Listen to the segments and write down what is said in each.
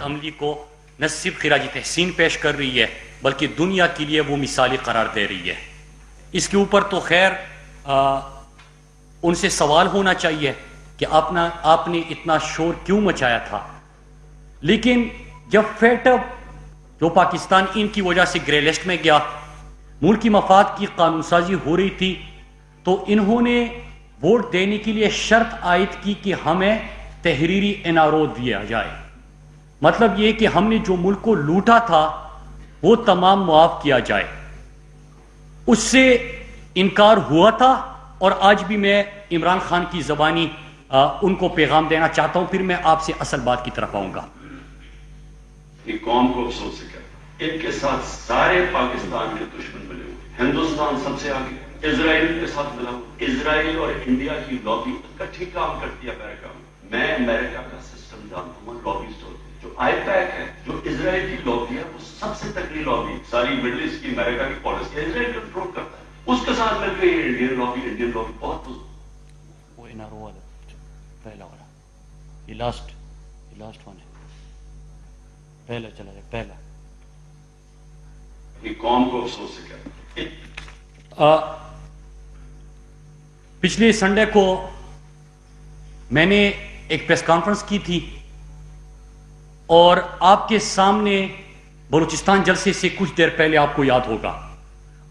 عملی کو نہ صرف خراج تحسین پیش کر رہی ہے بلکہ دنیا کے لیے وہ مثالی قرار دے رہی ہے. اس کے اوپر تو خیر ان سے سوال ہونا چاہیے کہ آپ نے اتنا شور کیوں مچایا تھا. لیکن جب فیٹ اپ جو پاکستان ان کی وجہ سے گرے لسٹ میں گیا، ملکی مفاد کی قانون سازی ہو رہی تھی، تو انہوں نے ووٹ دینے کے لیے شرط عائد کی کہ ہمیں تحریری NRO دیا جائے. مطلب یہ کہ ہم نے جو ملک کو لوٹا تھا وہ تمام معاف کیا جائے. اس سے انکار ہوا تھا اور آج بھی میں عمران خان کی زبانی ان کو پیغام دینا چاہتا ہوں. پھر میں آپ سے اصل بات کی طرف آؤں گا. یہ قوم کو افسوس ہے کہ ان کے ساتھ سارے پاکستان کے دشمن ملے ہوئے. ہندوستان سب سے آگے اسرائیل کے ساتھ ملا ہوا. اسرائیل اور انڈیا کی لابی اکٹھی کام کرتی ہے امریکہ میں. میں امریکہ کا سسٹم جانتا ہوں. لابیسٹ ہوتے ہیں جو IPAC ہے، جو اسرائیل کی لابی ہے، وہ سب سے تکڑی لابی ساری مڈل ایسٹ کی امریکہ کی پالیسی ہے اسرائیل کنٹرول کرتا ہے. اس کے ساتھ مل کے یہ انڈین لابی بہت وہ NRO والا پہلا والا یہ لاسٹ ون ہے. پہلا چلا جائے پہلا. یہ قوم کو افسوس ہے کیا. پچھلے سنڈے کو میں نے ایک پریس کانفرنس کی تھی اور آپ کے سامنے بلوچستان جلسے سے کچھ دیر پہلے آپ کو یاد ہوگا،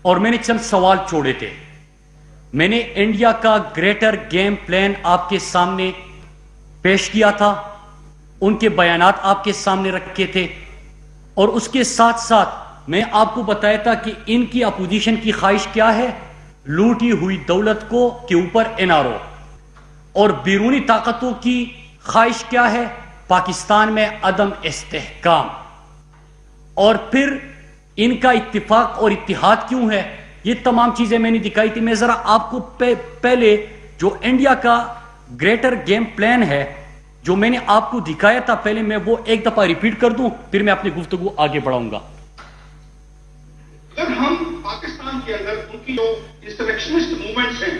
اور میں نے چند سوال چھوڑے تھے. میں نے انڈیا کا گریٹر گیم پلان آپ کے سامنے پیش کیا تھا، ان کے بیانات آپ کے سامنے رکھے تھے، اور اس کے ساتھ ساتھ میں آپ کو بتایا تھا کہ ان کی اپوزیشن کی خواہش کیا ہے، لوٹی ہوئی دولت کو کے اوپر NRO، اور بیرونی طاقتوں کی خواہش کیا ہے، پاکستان میں عدم استحکام. اور پھر ان کا اتفاق اور اتحاد کیوں ہے، یہ تمام چیزیں میں نے دکھائی تھی. میں ذرا آپ کو پہلے جو انڈیا کا گریٹر گیم پلان ہے جو میں نے آپ کو دکھایا تھا، پہلے میں وہ ایک دفعہ ریپیٹ کر دوں، پھر میں اپنی گفتگو آگے بڑھاؤں گا. اگر ہم پاکستان کے اندر ان کی جو انسرکشنسٹ موومنٹس ہیں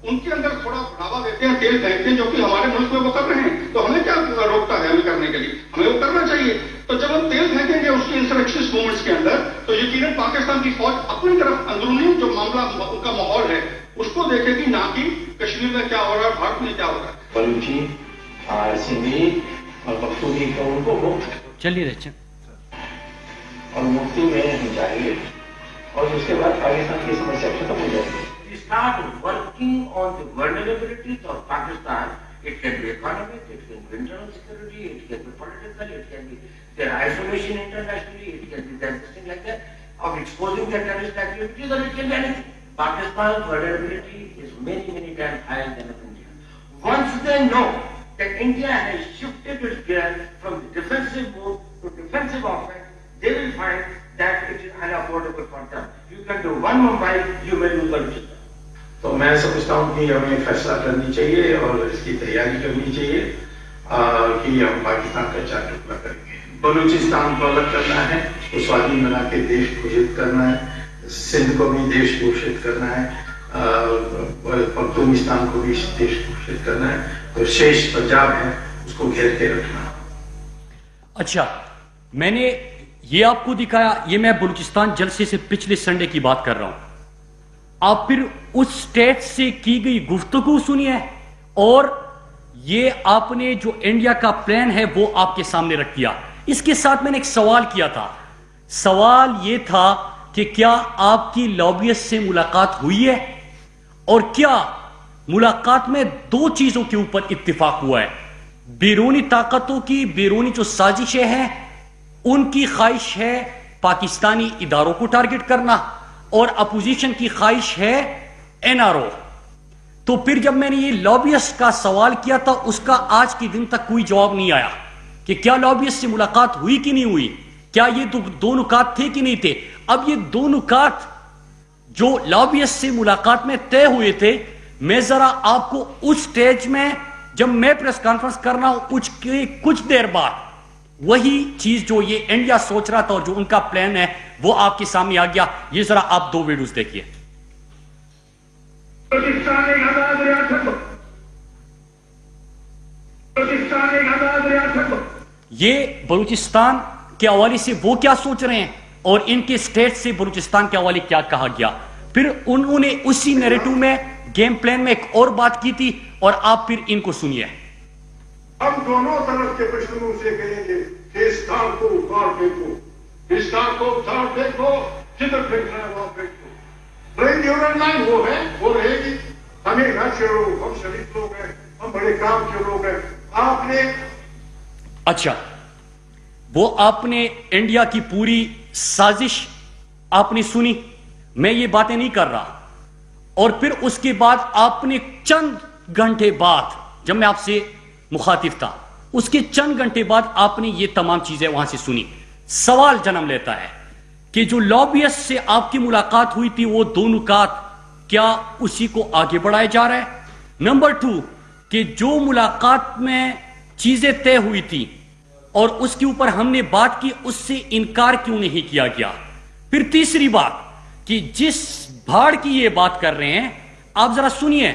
ان کے اندر تھوڑا بڑھاوا دیتے ہیں، تیل پھینکتے ہیں، جو کہ ہمارے ملک میں وہ کر رہے ہیں، تو ہمیں کیا روکتا ہے ہمیں کرنے کے لیے؟ ہمیں وہ کرنا چاہیے. تو جب ہم تیل پھینکیں گے اس کی انسرکشنسٹ موومنٹس کے اندر، تو یقیناً پاکستان کی فوج اپنی طرف اندرونی جو معاملہ ان کا ماحول ہے اس کو دیکھے گی، نہ کہ کشمیر میں کیا ہو رہا ہے، بھارت میں کیا ہو رہا ہے. بلوچی سندھی اور پختونی کا ان کو چلیے رچن اور مفتی میں ہم جائیں گے اور اس کے بعد پاکستان کی سمسیا ختم ہو جائے گی. We start working on the vulnerabilities of Pakistan. It can be economic, it can be internal security, it can be political, it can be their isolation internationally, it can be their thing like that, of exposing their terrorist activities, or it can be anything. Pakistan's vulnerability is many, many times higher than of India. Once they know that India has shifted its gear from the defensive mode to defensive offense, they will find that it is unaffordable for them. You can do one Mumbai, you will lose Balochistan. تو میں سمجھتا ہوں کہ ہمیں فیصلہ کرنی چاہیے اور اس کی تیاری کرنی چاہیے کہ ہم پاکستان کا چار ٹکڑا کریں گے. بلوچستان کو الگ کرنا ہے، اس کو سوادی بنا کے دیش گھوشت کرنا ہے، سندھ کو بھی دیش گھوشت کرنا ہے، پختونستان کو بھی دیش گھوشت کرنا ہے، تو شیش پنجاب ہے اس کو گھیر کے رکھنا. اچھا، میں نے یہ آپ کو دکھایا، یہ میں بلوچستان جلسے سے پچھلے سنڈے کی بات کر رہا ہوں. آپ پھر اس سٹیٹ سے کی گئی گفتگو سنیے، اور یہ آپ نے جو انڈیا کا پلان ہے وہ آپ کے سامنے رکھ دیا. اس کے ساتھ میں نے ایک سوال کیا تھا. سوال یہ تھا کہ کیا آپ کی لابیسٹ سے ملاقات ہوئی ہے، اور کیا ملاقات میں دو چیزوں کے اوپر اتفاق ہوا ہے، بیرونی طاقتوں کی بیرونی جو سازشیں ہیں ان کی خواہش ہے پاکستانی اداروں کو ٹارگٹ کرنا، اور اپوزیشن کی خواہش ہے NRO. تو پھر جب میں نے یہ لابیسٹ کا سوال کیا تھا اس کا آج کے دن تک کوئی جواب نہیں آیا کہ کیا لابیسٹ سے ملاقات ہوئی کہ نہیں ہوئی، کیا یہ دو نکات تھے کہ نہیں تھے. اب یہ دو نکات جو لابیسٹ سے ملاقات میں طے ہوئے تھے، میں ذرا آپ کو اس سٹیج میں جب میں پریس کانفرنس کرنا ہوں کچھ دیر بعد وہی چیز جو یہ انڈیا سوچ رہا تھا اور جو ان کا پلان ہے وہ آپ کے سامنے آ گیا. یہ ذرا آپ دو ویڈیوز دیکھیے. بلوچستان ایک آزاد ریاست یہ بلوچستان کے حوالے سے وہ کیا سوچ رہے ہیں اور ان کے سٹیٹ سے بلوچستان کے حوالے کیا کہا گیا. پھر انہوں نے اسی نیریٹو میں گیم پلان میں ایک اور بات کی تھی اور آپ پھر ان کو سنیے. ہم دونوں طرف کے دشمنوں سے کہیں گے کہ اس کار کو اکھاڑ پھینکو، اس کار کو اکھاڑ پھینکو، جدھر پھینکنا ہے وہاں پھینکو. بڑی ڈیورنٹ لائن وہ ہے، وہ رہے گی. ہمیں نہ چھیڑو، ہم شریف لوگ ہیں، ہم بڑے کام کے لوگ ہیں. آپ نے اچھا، وہ آپ نے انڈیا کی پوری سازش آپ نے سنی، میں یہ باتیں نہیں کر رہا. اور پھر اس کے بعد آپ نے چند گھنٹے بعد، جب میں آپ سے مخاطب تھا، اس کے چند گھنٹے بعد آپ نے یہ تمام چیزیں وہاں سے سنی. سوال جنم لیتا ہے کہ جو لابیسٹ سے آپ کی ملاقات ہوئی تھی وہ دو نکات کیا اسی کو آگے بڑھایا جا رہا ہے؟ نمبر 2 کہ جو ملاقات میں چیزیں طے ہوئی تھی اور اس کے اوپر ہم نے بات کی، اس سے انکار کیوں نہیں کیا گیا؟ پھر تیسری بات کہ جس بھاڑ کی یہ بات کر رہے ہیں، آپ ذرا سنیے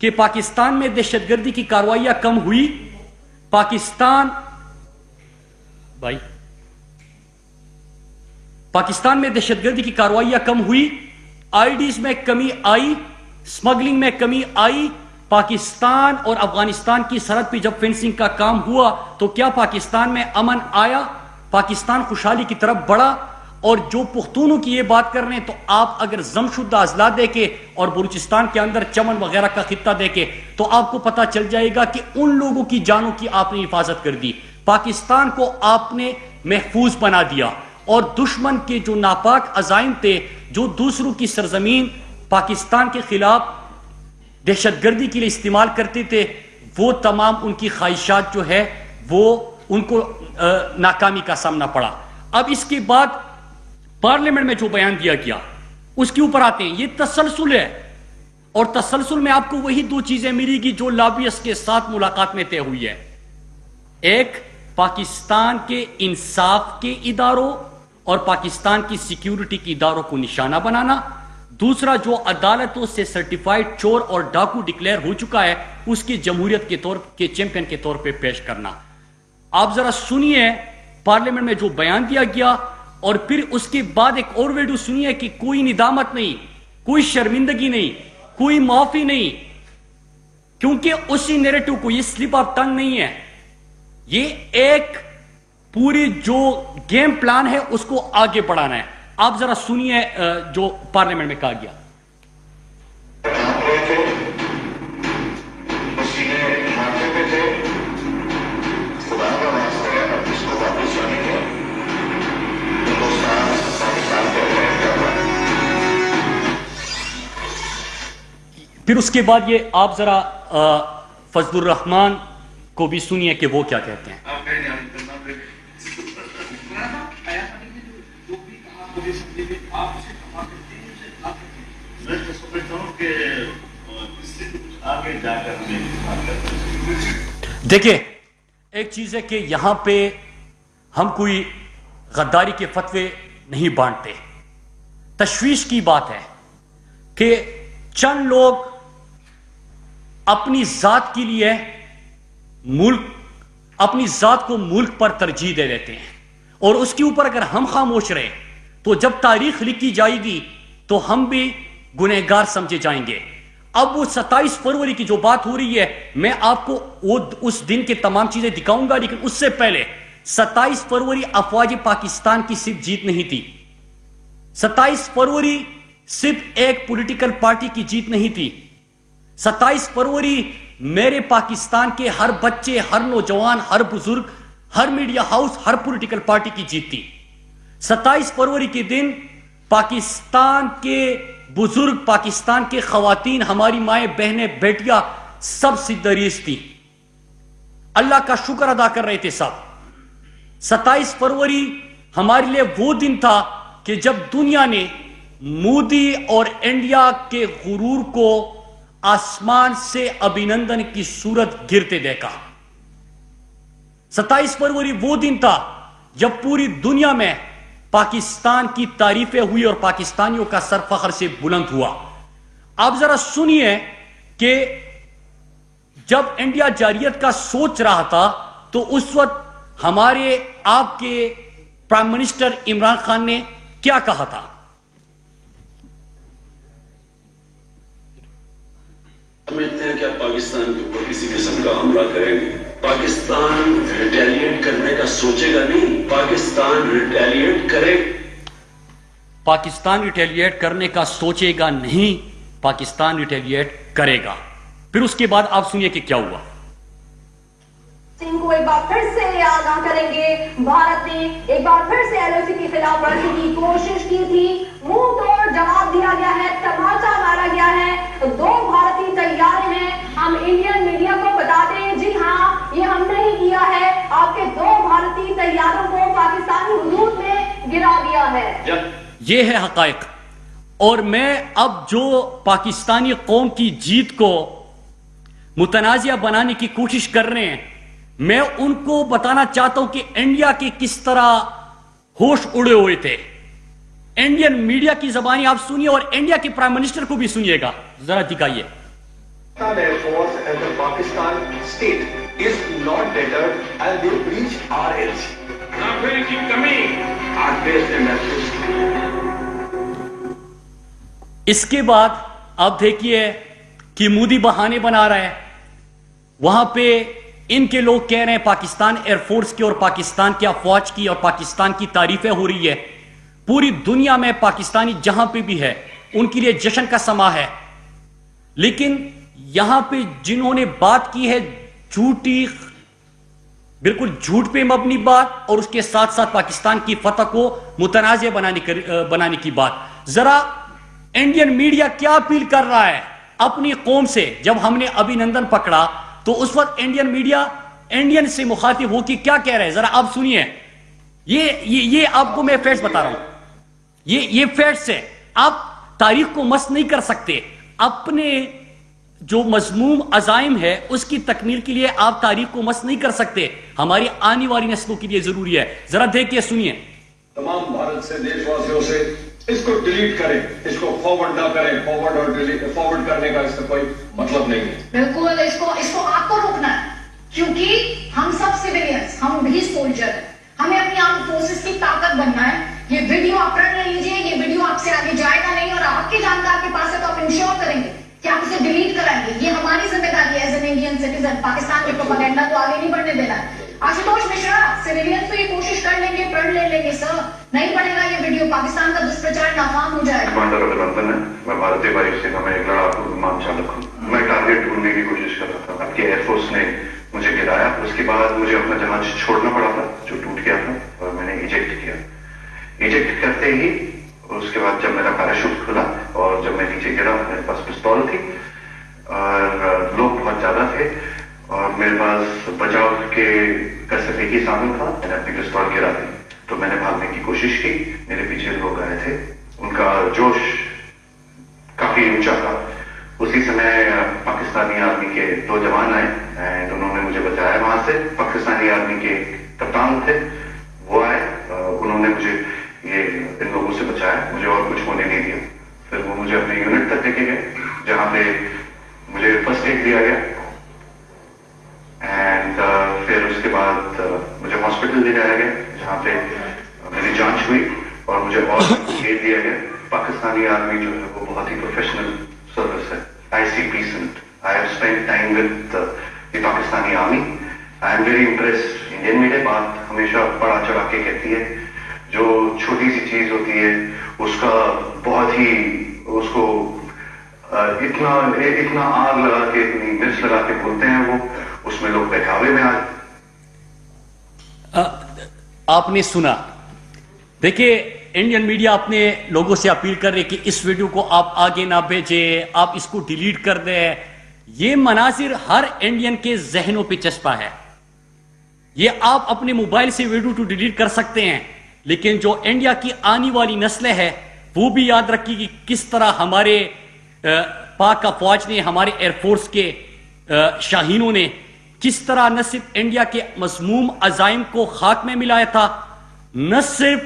کہ پاکستان میں دہشت گردی کی کارروائیاں کم ہوئی. پاکستان میں دہشت گردی کی کارروائیاں کم ہوئی، آئی ڈیز میں کمی آئی، سمگلنگ میں کمی آئی. پاکستان اور افغانستان کی سرحد پہ جب فینسنگ کا کام ہوا تو کیا پاکستان میں امن آیا؟ پاکستان خوشحالی کی طرف بڑھا. اور جو پختونوں کی یہ بات کر رہے ہیں تو آپ اگر زم شدہ اضلاع دیکھے اور بلوچستان کے اندر چمن وغیرہ کا خطہ دیکھے تو آپ کو پتا چل جائے گا کہ ان لوگوں کی جانوں کی آپ نے حفاظت کر دی. پاکستان کو آپ نے محفوظ بنا دیا اور دشمن کے جو ناپاک عزائم تھے، جو دوسروں کی سرزمین پاکستان کے خلاف دہشت گردی کے لیے استعمال کرتے تھے، وہ تمام ان کی خواہشات جو ہے وہ ان کو ناکامی کا سامنا پڑا. اب اس کے بعد پارلیمنٹ میں جو بیان دیا گیا اس کے اوپر آتے ہیں. یہ تسلسل ہے اور تسلسل میں آپ کو وہی دو چیزیں ملے گی جو لابیسٹ کے ساتھ ملاقات میں طے ہوئی ہے. ایک، پاکستان کے انصاف کے اداروں اور پاکستان کی سیکیورٹی کے اداروں کو نشانہ بنانا. دوسرا، جو عدالتوں سے سرٹیفائیڈ چور اور ڈاکو ڈکلیئر ہو چکا ہے اس کی جمہوریت کے طور کے چیمپئن کے طور پہ پیش کرنا. آپ ذرا سنیے پارلیمنٹ میں جو بیان دیا گیا اور پھر اس کے بعد ایک اور ویڈیو سنیے کہ کوئی ندامت نہیں، کوئی شرمندگی نہیں، کوئی معافی نہیں، کیونکہ اسی نیریٹو کو، یہ سلپ آف ٹنگ نہیں ہے، یہ ایک پوری جو گیم پلان ہے اس کو آگے بڑھانا ہے. آپ ذرا سنیے جو پارلیمنٹ میں کہا گیا. پھر اس کے بعد یہ آپ ذرا فضل الرحمان کو بھی سنیے کہ وہ کیا کہتے ہیں. دیکھیں، ایک چیز ہے کہ یہاں پہ ہم کوئی غداری کے فتوے نہیں بانٹتے. تشویش کی بات ہے کہ چند لوگ اپنی ذات کے لیے اپنی ذات کو ملک پر ترجیح دے دیتے ہیں اور اس کے اوپر اگر ہم خاموش رہے تو جب تاریخ لکھی جائے گی تو ہم بھی گنہگار سمجھے جائیں گے. اب وہ 27 فروری کی جو بات ہو رہی ہے، میں آپ کو اس دن کے تمام چیزیں دکھاؤں گا، لیکن اس سے پہلے 27 فروری افواج پاکستان کی صرف جیت نہیں تھی. 27 فروری صرف ایک پولیٹیکل پارٹی کی جیت نہیں تھی. 27 فروری میرے پاکستان کے ہر بچے، ہر نوجوان، ہر بزرگ، ہر میڈیا ہاؤس، ہر پولیٹیکل پارٹی کی جیت تھی. 27 فروری کے دن پاکستان کے بزرگ، پاکستان کے خواتین، ہماری مائیں، بہنیں، بیٹیاں سب سجدریز تھی، اللہ کا شکر ادا کر رہے تھے سب. 27 فروری ہمارے لیے وہ دن تھا کہ جب دنیا نے مودی اور انڈیا کے غرور کو آسمان سے ابھینندن کی صورت گرتے دیکھا. 27 فروری وہ دن تھا جب پوری دنیا میں پاکستان کی تعریفیں ہوئی اور پاکستانیوں کا سر فخر سے بلند ہوا. آپ ذرا سنیے کہ جب انڈیا جارحیت کا سوچ رہا تھا تو اس وقت ہمارے آپ کے پرائم منسٹر عمران خان نے کیا کہا تھا؟ سمجھتے ہیں کہ آپ پاکستان کے اوپر کسی قسم کا حملہ کریں گے؟ پاکستان ریٹیلیٹ کرنے کا سوچے گا نہیں، پاکستان ریٹیلیٹ کرے. پاکستان ریٹیلیٹ کرنے کا سوچے گا نہیں، پاکستان ریٹیلیٹ کرے گا. پھر اس کے بعد آپ سنیے کہ کیا ہوا. سنگھ کو ایک بار پھر سے آگاہ کریں گے. بھارت نے ایک بار پھر سے LOC کی خلاف ورزی کی کوشش کی تھی، منہ توڑ جواب دیا گیا ہے، تماچا مارا گیا ہے. 2 بھارتی طیارے ہیں. ہم انڈین میڈیا کو بتا دیں، جی ہاں، یہ ہم نے ہی کیا ہے. آپ کے 2 بھارتی طیاروں کو پاکستانی حدود میں گرا دیا ہے. یہ ہے حقائق. اور میں اب جو پاکستانی قوم کی جیت کو متنازعہ بنانے کی کوشش کر رہے ہیں، میں ان کو بتانا چاہتا ہوں کہ انڈیا کے کس طرح ہوش اڑے ہوئے تھے. انڈین میڈیا کی زبانی آپ سنیے اور انڈیا کے پرائم منسٹر کو بھی سنیے گا. ذرا دکھائیے. Air Force and the Pakistan state is not deterred and they breach our LC. Now will keep coming. Our best industries. اس کے بعد آپ دیکھیے کہ مودی بہانے بنا رہا ہے. وہاں پہ ان کے لوگ کہہ رہے ہیں پاکستان ایئر فورس کی اور پاکستان کی افواج کی اور پاکستان کی تعریفیں ہو رہی ہے. پوری دنیا میں پاکستانی جہاں پہ بھی ہے ان کے لیے جشن کا سما ہے. لیکن یہاں پہ جنہوں نے بات کی ہے جھوٹی، بالکل جھوٹ پہ مبنی بات، اور اس کے ساتھ ساتھ پاکستان کی فتح کو متنازع بنانے کی بات. ذرا انڈین میڈیا کیا اپیل کر رہا ہے اپنی قوم سے؟ جب ہم نے ابھی نندن پکڑا تو اس وقت انڈین میڈیا انڈین سے مخاطب ہو کے کیا کہہ رہے ہیں، ذرا آپ سنیے. یہ آپ کو میں فیکٹس بتا رہا ہوں. یہ فیکٹس ہے. آپ تاریخ کو مس نہیں کر سکتے. اپنے جو مضموم عزائم ہے اس کی تکمیل کے لیے آپ تاریخ کو مس نہیں کر سکتے. ہماری آنے والی نسلوں کے لیے ضروری ہے. ذرا دیکھیے، سنیے. تمام بھارت سے دیش واسیوں سے اس کو ڈیلیٹ کریں، اس کو فارورڈ نہ کریں. فارورڈ اور فارورڈ کرنے کا اس کا کوئی مطلب نہیں ہے. بالکل اس کو آپ کو روکنا ہے، کیونکہ ہم سب سیویلینز، ہم بھی سولجر ہیں. ہمیں اپنی آرم فورسز کی طاقت بننا ہے. یہ ویڈیو آپ پڑھ لے لیجیے، یہ ویڈیو آپ سے آگے جائے گا نہیں، اور آپ کی جانکاری کے پاس ہے تو آپ انشور کریں گے کہ آپ اسے ڈیلیٹ کرائیں گے. یہ ہماری ذمہ داری ہے as an Indian citizen. Pakistan کے پروپیگنڈا کو آگے نہیں بڑھنے دینا ہے. آشوتوش مشرا، سیویلینز تو یہ کوشش کر لیں گے، پڑھ لے لیں گے. سر نہیں پڑھے گا یہ ویڈیو، پاکستان کا دشپرچار ناکام ہو جائے گا. کمانڈر ابھینندن ہے، میں بھارتی وایو سینا میں ایک لڑاکو ومان چالک ہوں. میں ٹارگیٹ ڈھونڈنے کی کوشش کر رہا تھا. آپ کی ایئر فورس نے مجھے گرایا. اس کے بعد مجھے اپنا جہاز چھوڑنا پڑا تھا جو ٹوٹ گیا تھا، اور میں نے ایجیکٹ کیا. ایجیکٹ کرتے ہی اس کے بعد جب میرا پیراشوٹ کھلا اور جب میں نیچے گرا، میرے پاس پستول تھی اور لوگ بہت زیادہ تھے اور میرے پاس بچاؤ کے کا صرف ایک ہی سامان تھا. میں نے اپنی پستول گرا دی تو میں نے بھاگنے کی کوشش کی. میرے پیچھے لوگ آئے تھے، ان کا جوش کافی اونچا تھا. اسی سمے پاکستانی آرمی کے 2 جوان آئے اینڈ انہوں نے مجھے بچایا وہاں سے. پاکستانی آرمی کے کپتان تھے، وہ آئے، انہوں نے مجھے ان لوگوں سے بچایا، مجھے اور کچھ ہونے نہیں دیا. پھر وہ مجھے اپنے یونٹ تک لے کے گئے جہاں پہ مجھے فرسٹ ایڈ دیا گیا. اینڈ پھر اس کے بعد مجھے ہاسپٹل لے جایا گیا جہاں پہ میری جانچ ہوئی اور مجھے اور ایڈ دیا گیا. پاکستانی آرمی جو ہے وہ بہت ہی پروفیشنل سروس ہے. I see decent. I have spent time with the Pakistani army. I am very impressed. Indian media بات ہمیشہ بڑا چڑھا کے کہتی ہے. جو چھوٹی سی چیز ہوتی ہے اس کا بہت ہی اس کو اتنا آگ لگا کے، اتنی مرچ لگا کے بولتے ہیں وہ، اس میں لوگ بہکاوے میں آپ نے سنا. دیکھیں انڈین میڈیا اپنے لوگوں سے اپیل کر رہے کہ اس ویڈیو کو آپ آگے نہ بھیجیں، آپ اس کو ڈیلیٹ کر دیں. یہ مناظر ہر انڈین کے ذہنوں پہ چسپا ہے. یہ آپ اپنے موبائل سے ویڈیو تو ڈیلیٹ کر سکتے ہیں، لیکن جو انڈیا کی آنے والی نسلیں ہیں وہ بھی یاد رکھیں کہ کس طرح ہمارے پاک افواج نے، ہمارے ایئر فورس کے شاہینوں نے کس طرح نہ صرف انڈیا کے مذموم عزائم کو خاک میں ملایا تھا، نہ صرف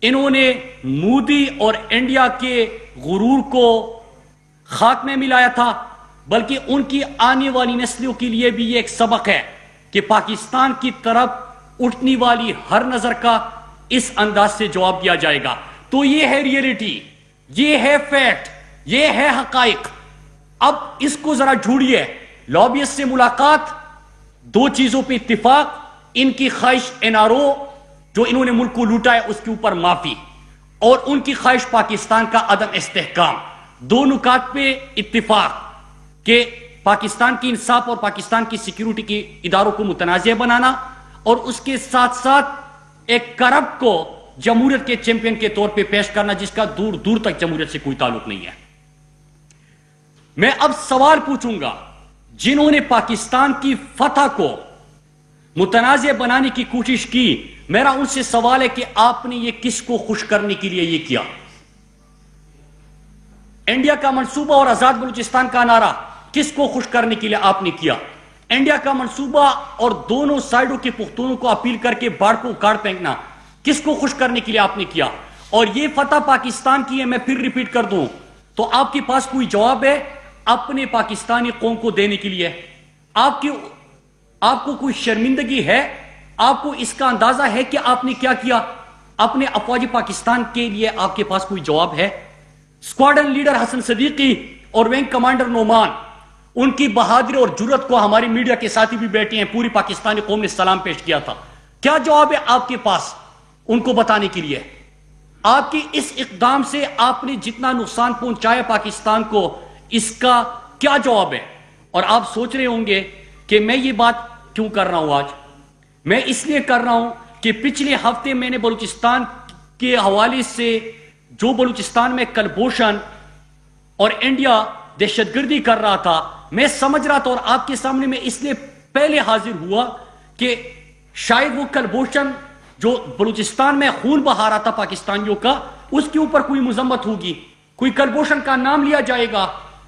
انہوں نے مودی اور انڈیا کے غرور کو خاک میں ملایا تھا، بلکہ ان کی آنے والی نسلوں کے لیے بھی یہ ایک سبق ہے کہ پاکستان کی طرف اٹھنے والی ہر نظر کا اس انداز سے جواب دیا جائے گا. تو یہ ہے ریئلٹی, یہ ہے فیکٹ, یہ ہے حقائق. اب اس کو ذرا جھوڑیے. لابیسٹ سے ملاقات, دو چیزوں پہ اتفاق, ان کی خواہش NRO جو انہوں نے ملک کو لوٹا ہے اس کے اوپر معافی, اور ان کی خواہش پاکستان کا عدم استحکام. دو نکات پہ اتفاق کہ پاکستان کی انصاف اور پاکستان کی سیکیورٹی کی اداروں کو متنازع بنانا, اور اس کے ساتھ ساتھ ایک کرپٹ کو جمہوریت کے چیمپئن کے طور پہ پیش کرنا جس کا دور دور تک جمہوریت سے کوئی تعلق نہیں ہے. میں اب سوال پوچھوں گا, جنہوں نے پاکستان کی فتح کو متنازع بنانے کی کوشش کی, میرا ان سے سوال ہے کہ آپ نے یہ کس کو خوش کرنے کے لیے یہ کیا؟ انڈیا کا منصوبہ اور آزاد بلوچستان کا نعرہ کس کو خوش کرنے کے لیے آپ نے کیا؟ انڈیا کا منصوبہ اور دونوں سائڈوں کے پختونوں کو اپیل کر کے باڑ کو اکاڑ پھینکنا کس کو خوش کرنے کے لیے آپ نے کیا؟ اور یہ فتح پاکستان کی ہے, میں پھر ریپیٹ کر دوں, تو آپ کے پاس کوئی جواب ہے اپنے پاکستانی قوم کو دینے کے لیے؟ آپ کو کوئی شرمندگی ہے؟ آپ کو اس کا اندازہ ہے کہ آپ نے کیا کیا اپنے افواج پاکستان کے لیے؟ آپ کے پاس کوئی جواب ہے؟ اسکواڈرن لیڈر حسن صدیقی اور ونگ کمانڈر نعمان, ان کی بہادری اور جرت کو ہمارے میڈیا کے ساتھی بھی بیٹھے ہیں, پوری پاکستانی قوم نے سلام پیش کیا تھا. کیا جواب ہے آپ کے پاس ان کو بتانے کے لیے؟ آپ کی اس اقدام سے آپ نے جتنا نقصان پہنچایا پاکستان کو, اس کا کیا جواب ہے؟ اور آپ سوچ رہے ہوں گے کہ میں یہ بات کیوں کر رہا ہوں آج. میں اس لیے کر رہا ہوں کہ پچھلے ہفتے میں نے بلوچستان کے حوالے سے جو بلوچستان میں کلبھوشن اور انڈیا دہشت گردی کر رہا تھا, میں سمجھ رہا تھا, اور آپ کے سامنے میں اس لیے پہلے حاضر ہوا کہ شاید وہ کلبھوشن جو بلوچستان میں خون بہا رہا تھا پاکستانیوں کا, اس کے اوپر کوئی مذمت ہوگی, کوئی کلبھوشن کا نام لیا جائے گا.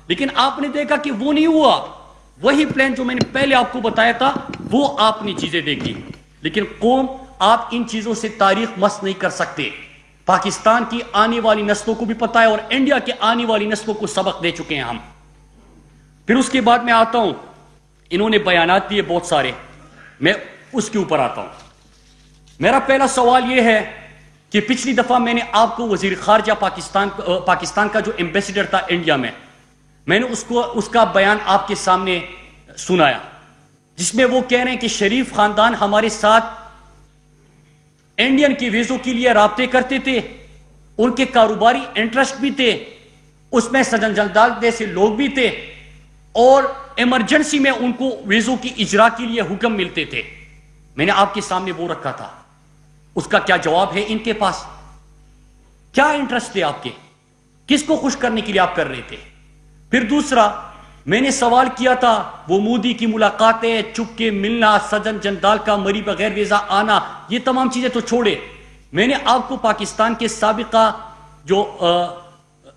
لیکن آپ نے دیکھا کہ وہ نہیں ہوا. وہی پلان جو میں نے پہلے آپ کو بتایا تھا وہ آپ نے چیزیں دیکھی. لیکن قوم, آپ ان چیزوں سے تاریخ مس نہیں کر سکتے. پاکستان کی آنے والی نسلوں کو بھی پتا ہے, اور انڈیا کے آنے والی نسلوں کو سبق دے چکے ہیں ہم. پھر اس کے بعد میں آتا ہوں, انہوں نے بیانات دیے بہت سارے, میں اس کے اوپر آتا ہوں. میرا پہلا سوال یہ ہے کہ پچھلی دفعہ میں نے آپ کو وزیر خارجہ پاکستان کا جو ایمبیسیڈر تھا انڈیا میں نے اس کا بیان آپ کے سامنے سنایا, جس میں وہ کہہ رہے ہیں کہ شریف خاندان ہمارے ساتھ انڈین کے ویزوں کے لیے رابطے کرتے تھے, ان کے کاروباری انٹرسٹ بھی تھے, اس میں سجن جندال جیسے لوگ بھی تھے, اور ایمرجنسی میں ان کو ویزوں کی اجرا کے لیے حکم ملتے تھے. میں نے آپ کے سامنے وہ رکھا تھا. اس کا کیا جواب ہے ان کے پاس؟ کیا انٹرسٹ تھے آپ کے؟ کس کو خوش کرنے کے لیے آپ کر رہے تھے؟ پھر دوسرا, میں نے سوال کیا تھا وہ مودی کی ملاقاتیں, چپ کے ملنا, سجن جندال کا مری بغیر ویزا آنا, یہ تمام چیزیں تو چھوڑے. میں نے آپ کو پاکستان کے سابقہ جو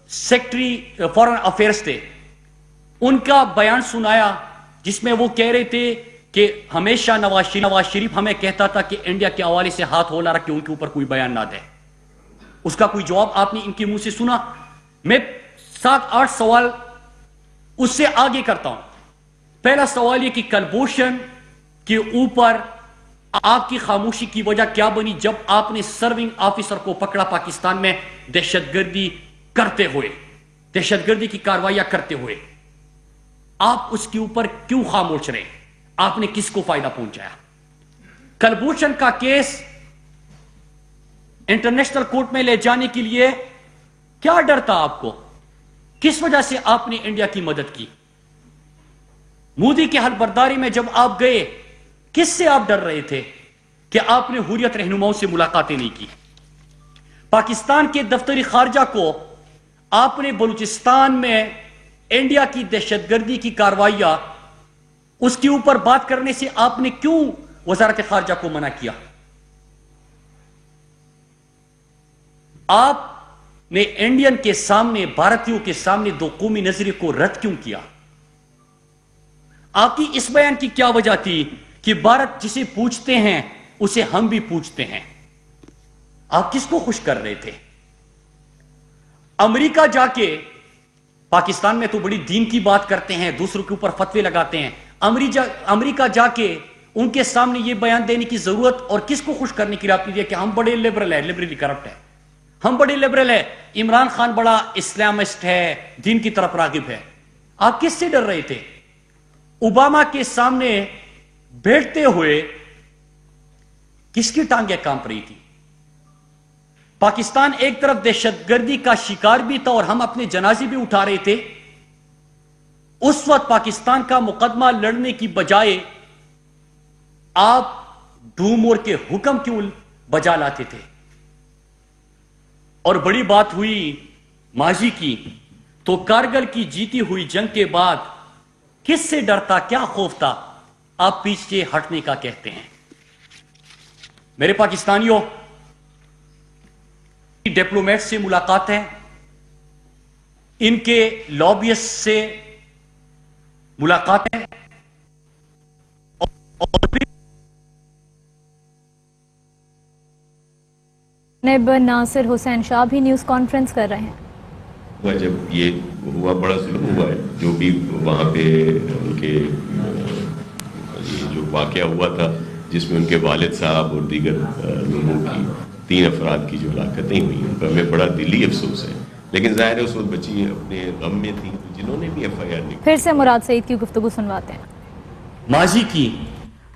سیکٹری فارن افیئرز تھے ان کا بیان سنایا, جس میں وہ کہہ رہے تھے کہ ہمیشہ نواز شریف ہمیں کہتا تھا کہ انڈیا کے حوالے سے ہاتھ ہولا رکھ کے ان کے اوپر کوئی بیان نہ دے. اس کا کوئی جواب آپ نے ان کے منہ سے سنا؟ میں 7-8 سوال اس سے آگے کرتا ہوں. پہلا سوال یہ کہ کلبھوشن کے اوپر آپ کی خاموشی کی وجہ کیا بنی جب آپ نے سرونگ آفیسر کو پکڑا پاکستان میں دہشت گردی کرتے ہوئے, دہشت گردی کی کاروائیاں کرتے ہوئے؟ آپ اس کے اوپر کیوں خاموش رہے؟ آپ نے کس کو فائدہ پہنچایا؟ کلبھوشن کا کیس انٹرنیشنل کورٹ میں لے جانے کے لیے کیا ڈر تھا آپ کو؟ کس وجہ سے آپ نے انڈیا کی مدد کی؟ مودی کی حل برداری میں جب آپ گئے, کس سے آپ ڈر رہے تھے کہ آپ نے حریت رہنماؤں سے ملاقاتیں نہیں کی؟ پاکستان کے دفتری خارجہ کو آپ نے بلوچستان میں انڈیا کی دہشت گردی کی کارروائیاں, اس کے اوپر بات کرنے سے آپ نے کیوں وزارت خارجہ کو منع کیا؟ آپ نے انڈین کے سامنے, بھارتیوں کے سامنے دو قومی نظریے کو رد کیوں کیا؟ آپ کی اس بیان کی کیا وجہ تھی کہ بھارت جسے پوچھتے ہیں اسے ہم بھی پوچھتے ہیں؟ آپ کس کو خوش کر رہے تھے؟ امریکہ جا کے, پاکستان میں تو بڑی دین کی بات کرتے ہیں, دوسروں کے اوپر فتوے لگاتے ہیں, امریکہ جا کے ان کے سامنے یہ بیان دینے کی ضرورت اور کس کو خوش کرنے کی رابطی ہے کہ ہم بڑے لبرل ہیں, لبرلی کرپٹ ہیں, ہم بڑے لبرل ہیں, عمران خان بڑا اسلامسٹ ہے, دین کی طرف راغب ہے. آپ کس سے ڈر رہے تھے؟ اوباما کے سامنے بیٹھتے ہوئے کس کی ٹانگیں کانپ رہی تھی؟ پاکستان ایک طرف دہشت گردی کا شکار بھی تھا اور ہم اپنے جنازے بھی اٹھا رہے تھے. اس وقت پاکستان کا مقدمہ لڑنے کی بجائے آپ ڈومور کے حکم کیوں بجا لاتے تھے؟ اور بڑی بات ہوئی ماضی کی تو کارگل کی جیتی ہوئی جنگ کے بعد کس سے ڈرتا, کیا خوف تھا, آپ پیچھے ہٹنے کا کہتے ہیں. میرے پاکستانیوں, ڈپلومیٹ سے ملاقات ہے, ان کے لابیسٹ سے ملاقات ہے, اور نائب ناصر حسین شاہ بھی نیوز کانفرنس کر رہے ہیں. جب یہ ہوا بڑا ظلم ہوا ہے, جو بھی وہاں پہ ان کے جو واقعہ ہوا تھا جس میں ان کے والد صاحب اور دیگر لوگوں کی 3 افراد کی جو ہلاکتیں ہوئی, ان پر ہمیں بڑا دلی افسوس ہے. لیکن ظاہر ہے اس وقت بچی اپنے غم میں تھیں, جنہوں نے بھی FIR لکھی. پھر سے مراد سعید کی گفتگو سنواتے ہیں. ماضی کی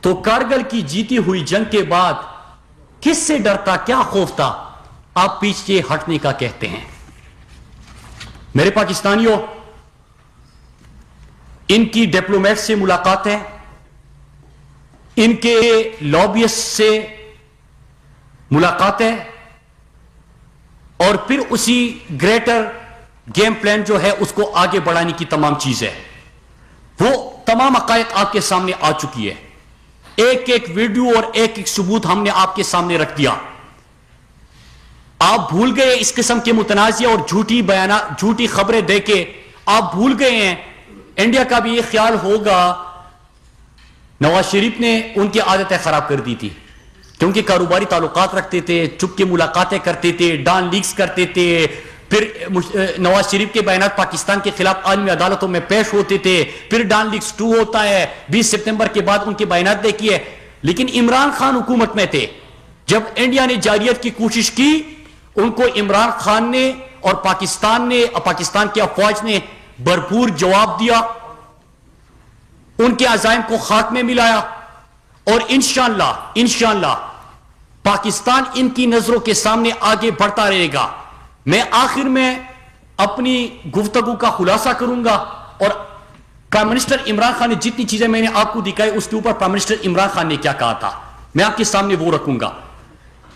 تو کارگل کی جیتی ہوئی جنگ کے بعد کس سے ڈرتا, کیا خوف تھا, آپ پیچھے ہٹنے کا کہتے ہیں. میرے پاکستانیوں, ان کی ڈپلومیٹ سے ملاقات ہے, ان کے لابیسٹ سے ملاقات ہے, اور پھر اسی گریٹر گیم پلان جو ہے اس کو آگے بڑھانے کی تمام چیز ہے. وہ تمام حقائق آپ کے سامنے آ چکی ہے. ایک ایک ویڈیو اور ایک ایک ثبوت ہم نے آپ کے سامنے رکھ دیا. آپ بھول گئے اس قسم کے متنازع اور جھوٹی بیانات, جھوٹی خبریں دے کے آپ بھول گئے ہیں. انڈیا کا بھی یہ خیال ہوگا نواز شریف نے ان کی عادتیں خراب کر دی تھی, کیونکہ کاروباری تعلقات رکھتے تھے, چپ کے ملاقاتیں کرتے تھے, ڈان لیکس کرتے تھے, پھر نواز شریف کے بیانات پاکستان کے خلاف عالمی عدالتوں میں پیش ہوتے تھے, پھر ڈان لیکس 2 ہوتا ہے. 20 سپتمبر کے بعد ان کے بیانات دیکھیے. لیکن عمران خان حکومت میں تھے, جب انڈیا نے جارحیت کی کوشش کی ان کو عمران خان نے اور پاکستان کی افواج نے بھرپور جواب دیا, ان کے عزائم کو خاک میں ملایا, اور انشاءاللہ پاکستان ان کی نظروں کے سامنے آگے بڑھتا رہے گا. میں آخر میں اپنی گفتگو کا خلاصہ کروں گا, اور پرائم منسٹر عمران خان نے جتنی چیزیں میں نے آپ کو دکھائی اس کے اوپر پرائم منسٹر عمران خان نے کیا کہا تھا میں آپ کے سامنے وہ رکھوں گا.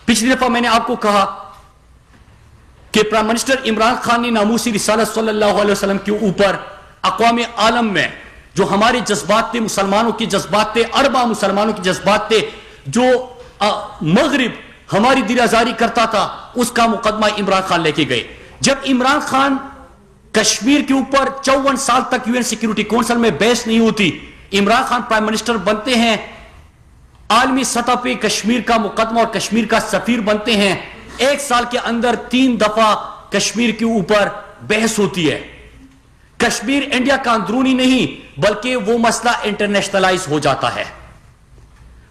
پچھلی دفعہ میں نے آپ کو کہا کہ پرائم منسٹر عمران خان نے ناموسی رسالت صلی اللہ علیہ وسلم کے اوپر اقوام عالم میں جو ہمارے جذبات تھے, مسلمانوں کے جذبات تھے, اربا مسلمانوں کے جذبات تھے, جو مغرب ہماری دل آزاری کرتا تھا, اس کا مقدمہ عمران خان لے کے گئے. جب عمران خان کشمیر کے اوپر 54 سال تک UN سیکیورٹی کونسل میں بحث نہیں ہوتی, عمران خان پرائم منسٹر بنتے ہیں, عالمی سطح پہ کشمیر کا مقدمہ اور کشمیر کا سفیر بنتے ہیں, 1 سال کے اندر 3 دفعہ کشمیر کے اوپر بحث ہوتی ہے. کشمیر انڈیا کا اندرونی نہیں بلکہ وہ مسئلہ انٹرنیشنلائز ہو جاتا ہے.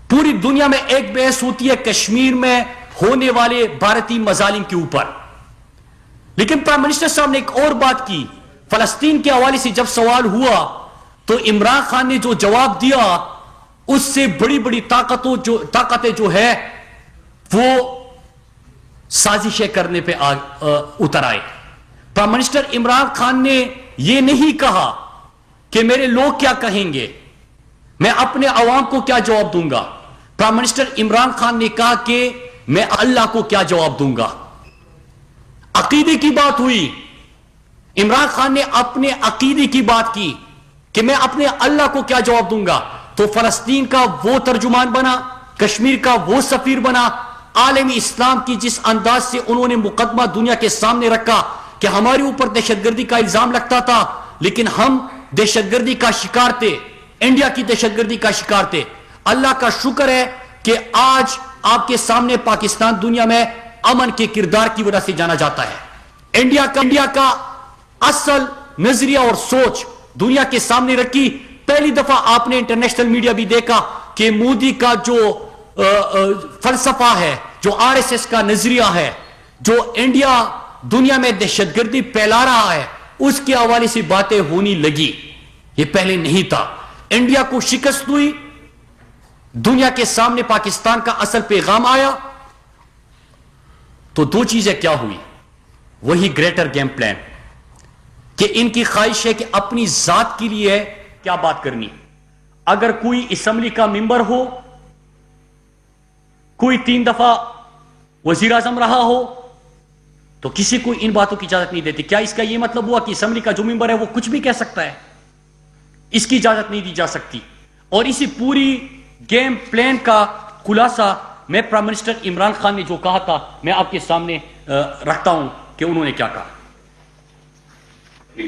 پوری دنیا میں ایک بحث ہوتی ہے کشمیر میں ہونے والے بھارتی مظالم کے اوپر. لیکن پرائم منسٹر صاحب نے ایک اور بات کی, فلسطین کے حوالے سے جب سوال ہوا تو عمران خان نے جو جواب دیا اس سے بڑی بڑی طاقتیں جو ہے وہ سازشیں کرنے پہ اتر آئے. پرائم منسٹر عمران خان نے یہ نہیں کہا کہ میرے لوگ کیا کہیں گے, میں اپنے عوام کو کیا جواب دوں گا. پرائم منسٹر عمران خان نے کہا کہ میں اللہ کو کیا جواب دوں گا. عقیدے کی بات ہوئی, عمران خان نے اپنے عقیدے کی بات کی کہ میں اپنے اللہ کو کیا جواب دوں گا. تو فلسطین کا وہ ترجمان بنا, کشمیر کا وہ سفیر بنا, عالمی اسلام کی جس انداز سے انہوں نے مقدمہ دنیا کے سامنے رکھا کہ ہمارے اوپر دہشت گردی کا الزام لگتا تھا لیکن ہم دہشت گردی کا شکار تھے, انڈیا کی دہشت گردی کا شکار تھے. اللہ کا شکر ہے کہ آج آپ کے سامنے پاکستان دنیا میں امن کے کردار کی وجہ سے جانا جاتا ہے. انڈیا کا اصل نظریہ اور سوچ دنیا کے سامنے رکھی. پہلی دفعہ آپ نے انٹرنیشنل میڈیا بھی دیکھا, کہ مودی کا جو فلسفہ ہے, جو RSS کا نظریہ ہے, جو انڈیا دنیا میں دہشت گردی پھیلا رہا ہے, اس کے حوالے سے باتیں ہونی لگی. یہ پہلے نہیں تھا. انڈیا کو شکست ہوئی, دنیا کے سامنے پاکستان کا اصل پیغام آیا, تو دو چیزیں کیا ہوئی, وہی گریٹر گیم پلان, کہ ان کی خواہش ہے کہ اپنی ذات کے لیے کیا بات کرنی. اگر کوئی اسمبلی کا ممبر ہو, کوئی 3 دفعہ وزیر اعظم رہا ہو, تو کسی کو ان باتوں کی اجازت نہیں دیتی. کیا اس کا یہ مطلب ہوا کہ اسمبلی کا جو ممبر ہے وہ کچھ بھی کہہ سکتا ہے؟ اس کی اجازت نہیں دی جا سکتی. اور اسی پوری گیم پلان کا خلاصہ میں پرائم منسٹر عمران خان نے جو کہا تھا, میں آپ کے سامنے رکھتا ہوں کہ انہوں نے کیا کہا.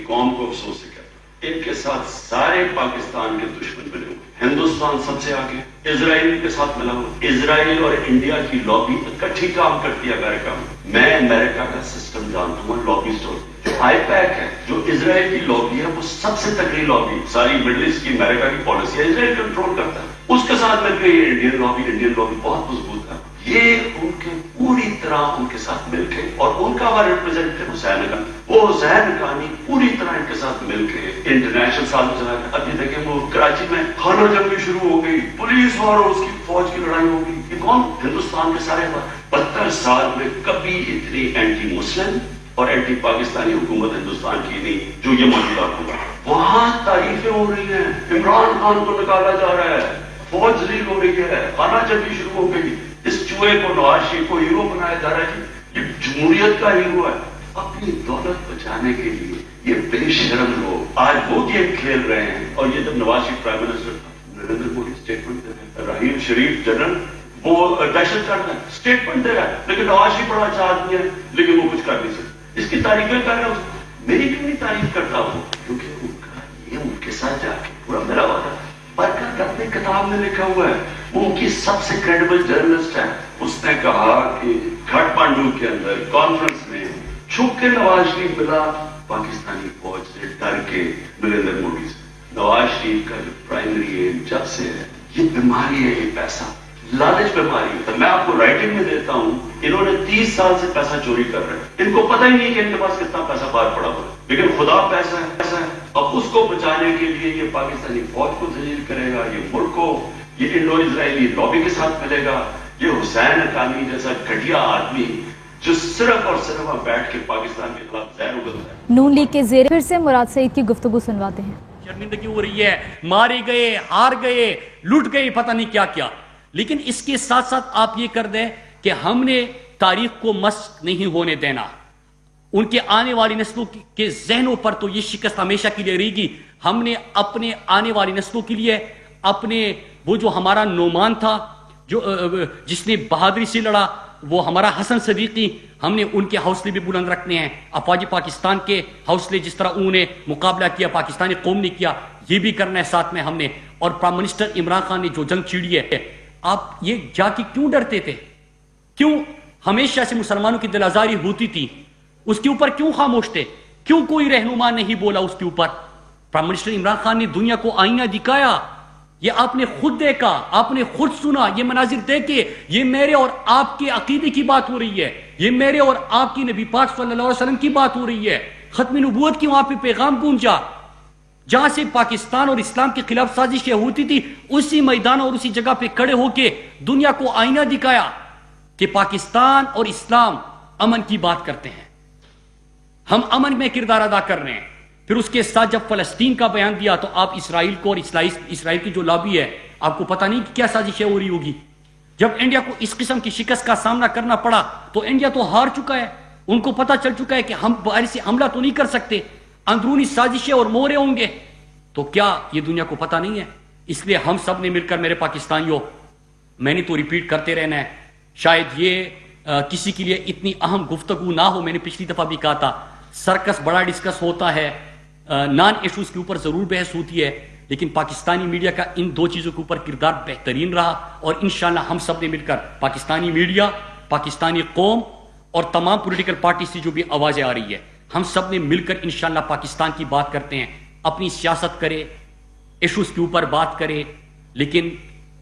قوم کو افسوس سے کہتا, ان کے ساتھ سارے پاکستان کے دشمن ملے ہوئے. ہندوستان سب سے آگے, اسرائیل کے ساتھ ملا ہوا. اسرائیل اور انڈیا کی لابی اکٹھی کام کرتی ہے امریکہ میں. میں امریکہ کا سسٹم جانتا ہوں, لابی اسٹور. جو آئی پیک ہے, جو اسرائیل کی لابی ہے, وہ سب سے تکڑی لابی, ساری مڈل ایسٹ کی امریکہ کی پالیسی ہے, اسرائیل کنٹرول کرتا ہے. اس کے ساتھ مل کے یہ انڈین لابی بہت مضبوط ہے. یہ ان کے پوری طرح ان کے ساتھ مل کے, اور ان کا ہمارا ریپرزینٹیو حسین حقانی, وہ حسین حقانی پوری طرح ان کے ساتھ مل کے انٹرنیشنل سازش چلا. اب یہ دیکھیں, وہ کراچی میں خانہ جنگی شروع ہو گئی, پولیس اور اس کی فوج کی لڑائی ہو گئی. یہ کون؟ ہندوستان کے سارے 72 سال میں کبھی اتنی اینٹی مسلم اور اینٹی پاکستانی حکومت ہندوستان کی نہیں جو یہ موجودہ حکومت. وہاں تعریفیں ہو رہی ہیں, عمران خان کو نکالا جا رہا ہے, فوج ذلیل ہو رہی ہے, خانہ جنگی شروع ہو گئی. اس چوہے کو, نواز شریف کو ہیرو بنایا جا رہا ہے. یہ جمہوریت کا ہیرو ہے. اپنی دولت بچانے کے لیے یہ بے شرم لوگ آج وہ گیم کھیل رہے ہیں. اور یہ جب نواز شریف پرائم منسٹر تھا, نریندر مودی اسٹیٹمنٹ دے رہے ہیں, رحیم شریف جنرل وہ دہشت گرد ہے, اسٹیٹمنٹ دے رہا ہے, لیکن نواز شریف بڑا اچھا آدمی ہے, لیکن وہ کچھ کر نہیں سکتا. اس کی تعریفیں کر رہا ہوں. میری کیوں نہیں تعریف کرتا ہوں؟ کیونکہ ان کا یہ ان کے ساتھ جا کے پورا میرا وعدہ برکت اپنی کتاب میں لکھا ہوا ہے. وہ ان کی سب سے کریڈیبل جرنلسٹ ہے. اس نے کہا کہ گھٹ پانڈو کے اندر کانفرنس میں چھپ کے نواز شریف ملا پاکستانی فوج سے ڈر کے نریندر مودی سے. نواز شریف کا جو پرائمری ایم جب سے ہے, یہ بیماری ہے, یہ پیسہ لالچ بیماری ہے. میں آپ کو رائٹنگ میں دیتا ہوں, انہوں نے 30 سال سے پیسہ چوری کر رہے ہیں. ان کو پتہ ہی نہیں کہ ان کے پاس کتنا پیسہ باہر پڑا ہوا ہے, لیکن خدا پیسہ ہے. اب اس کو بچانے کے لیے یہ پاکستانی فوج کو ذلیل کرے گا, یہ ملک کو, یہ انڈو اسرائیلی لابی کے ساتھ ملے گا. یہ حسین حقانی جیسا گھٹیا آدمی جو صرف اور صرف وہاں بیٹھ کے پاکستان کے خلاف زہر اگلتا ہے. نون لیگ کے زیر پھر سے مراد سعید کی گفتگو سنواتے ہیں. شرمندگی ہو رہی ہے, مارے گئے, ہار گئے, لٹ گئے, پتہ نہیں کیا کیا. لیکن اس کے ساتھ ساتھ آپ یہ کر دیں کہ ہم نے تاریخ کو مسخ نہیں ہونے دینا. ان کے آنے والی نسلوں کے ذہنوں پر تو یہ شکست ہمیشہ کے لیے رہے گی. ہم نے اپنے آنے والی نسلوں کے لیے اپنے وہ جو ہمارا نعمان تھا, جو جس نے بہادری سے لڑا, وہ ہمارا حسن صدیقی, ہم نے ان کے حوصلے بھی بلند رکھنے ہیں. افواج پاکستان کے حوصلے جس طرح انہوں نے مقابلہ کیا, پاکستانی قوم نے کیا, یہ بھی کرنا ہے ساتھ میں ہم نے. اور پرائم منسٹر عمران خان نے جو جنگ چھیڑی ہے, آپ یہ جا کے کیوں ڈرتے تھے؟ کیوں ہمیشہ سے مسلمانوں کی دل آزاری ہوتی تھی, اس کے اوپر کیوں خاموش تھے؟ کیوں کوئی رہنما نہیں بولا اس کے اوپر؟ پرائم منسٹر عمران خان نے دنیا کو آئینہ دکھایا. یہ آپ نے خود دیکھا, آپ نے خود سنا, یہ مناظر دیکھے. یہ میرے اور آپ کے عقیدے کی بات ہو رہی ہے, یہ میرے اور آپ کی نبی پاک صلی اللہ علیہ وسلم کی بات ہو رہی ہے. ختم نبوت کی وہاں پہ پیغام پہنچا. جہاں سے پاکستان اور اسلام کے خلاف سازشیں ہوتی تھی, اسی میدان اور اسی جگہ پہ کھڑے ہو کے دنیا کو آئینہ دکھایا کہ پاکستان اور اسلام امن کی بات کرتے ہیں, ہم امن میں کردار ادا کر رہے ہیں. پھر اس کے ساتھ جب فلسطین کا بیان دیا تو آپ اسرائیل کو اور اسرائیل کی جو لابی ہے, آپ کو پتہ نہیں کہ کیا سازشیں ہو رہی ہوگی. جب انڈیا کو اس قسم کی شکست کا سامنا کرنا پڑا تو انڈیا تو ہار چکا ہے, ان کو پتہ چل چکا ہے کہ ہم باہر سے حملہ تو نہیں کر سکتے, اندرونی سازشیں اور مورے ہوں گے. تو کیا یہ دنیا کو پتہ نہیں ہے؟ اس لیے ہم سب نے مل کر, میرے پاکستانیوں, میں نے تو ریپیٹ کرتے رہنا ہے, شاید یہ کسی کے لیے اتنی اہم گفتگو نہ ہو. میں نے پچھلی دفعہ بھی کہا تھا, سرکس بڑا ڈسکس ہوتا ہے, نان ایشوز کے اوپر ضرور بحث ہوتی ہے, لیکن پاکستانی میڈیا کا ان دو چیزوں کے اوپر کردار بہترین رہا. اور انشاءاللہ ہم سب نے مل کر, پاکستانی میڈیا, پاکستانی قوم اور تمام پولیٹیکل پارٹی سے جو بھی آوازیں آ رہی ہے, ہم سب نے مل کر انشاءاللہ پاکستان کی بات کرتے ہیں. اپنی سیاست کرے, ایشوز کے اوپر بات کرے, لیکن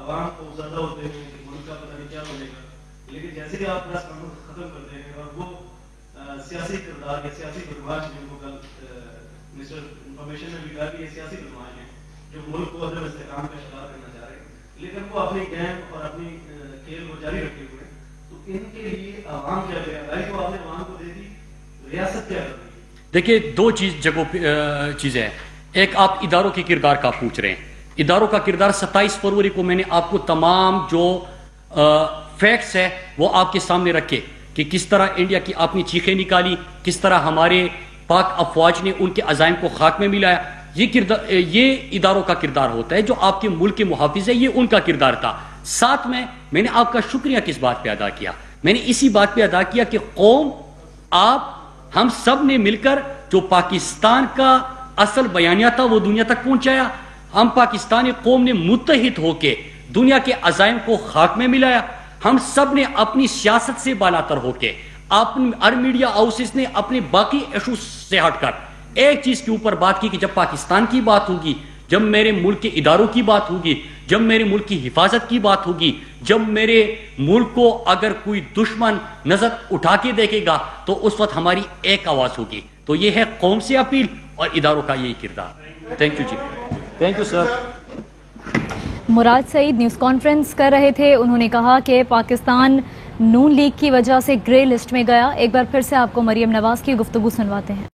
عوام کو زیادہ ہوتے ہیں کہ ملک کا پتہ نہیں کیا بنے گا، لیکن جیسے ہی آپ پریس کانفرنس ختم کرتے ہیں اور وہ سیاسی کردار یا سیاسی بدماش جن کو کل مسٹر انفارمیشن نے بھی کہا کہ یہ سیاسی بدماش ہیں جو ملک کو عدم استحکام کا شکار کرنا چاہ رہے ہیں، لیکن وہ اپنی گیم اور اپنی کھیل کو جاری رکھے ہوئے ہیں، تو ان کے لیے عوام کیا کرے گا؟ تو آپ نے عوام کو دے دی، ریاست کیا کر رہی ہے؟ دیکھیے دو چیزیں ہیں، ایک آپ اداروں کے کردار کا پوچھ رہے ہیں، اداروں کا کردار 27 فروری کو میں نے آپ کو تمام جو فیکٹس ہے وہ آپ کے سامنے رکھے کہ کس طرح انڈیا کی آپ نے چیخیں نکالی، کس طرح ہمارے پاک افواج نے ان کے عزائم کو خاک میں ملایا، یہ اداروں کا کردار ہوتا ہے، جو آپ کے ملک کے محافظ ہے یہ ان کا کردار تھا۔ ساتھ میں نے آپ کا شکریہ کس بات پہ ادا کیا؟ میں نے اسی بات پہ ادا کیا کہ قوم، آپ، ہم سب نے مل کر جو پاکستان کا اصل بیانیہ تھا وہ دنیا تک پہنچایا، ہم پاکستانی قوم نے متحد ہو کے دنیا کے عزائم کو خاک میں ملایا، ہم سب نے اپنی سیاست سے بالاتر ہو کے ہر میڈیا ہاؤسز نے اپنے باقی ایشوز سے ہٹ کر ایک چیز کے اوپر بات کی کہ جب پاکستان کی بات ہوگی، جب میرے ملک کے اداروں کی بات ہوگی، جب میرے ملک کی حفاظت کی بات ہوگی، جب میرے ملک کو اگر کوئی دشمن نظر اٹھا کے دیکھے گا تو اس وقت ہماری ایک آواز ہوگی۔ تو یہ ہے قوم سے اپیل اور اداروں کا یہی کردار۔ تھینک یو جی، thank you sir. Murad Saeed news conference کر رہے تھے، انہوں نے کہا کہ پاکستان نون لیگ کی وجہ سے گرے لسٹ میں گیا۔ ایک بار پھر سے آپ کو مریم نواز کی گفتگو سنواتے ہیں۔